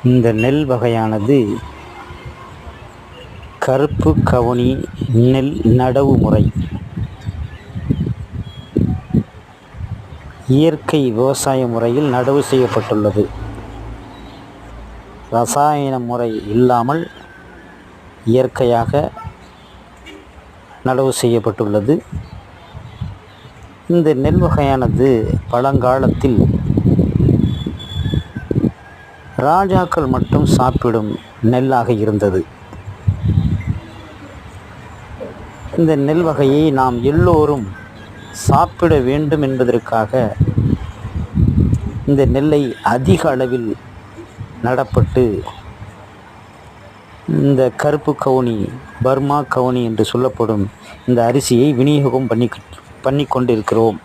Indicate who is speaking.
Speaker 1: இந்த நெல் வகையானது கருப்பு கவுனி நெல் நடவு முறை. இயற்கை விவசாய முறையில் நடவு செய்யப்பட்டுள்ளது. ரசாயன முறை இல்லாமல் இயற்கையாக நடவு செய்யப்பட்டுள்ளது. இந்த நெல் வகையானது பழங்காலத்தில் ராஜாக்கள் மட்டும் சாப்பிடும் நெல்லாக இருந்தது. இந்த நெல் வகையை நாம் எல்லோரும் சாப்பிட வேண்டும் என்பதற்காக இந்த நெல்லை அதிக அளவில் நடப்பட்டு இந்த கருப்பு கவுனி, பர்மா கவுனி என்று சொல்லப்படும் இந்த அரிசியை விநியோகம் பண்ணி கொண்டிருக்கிறோம்.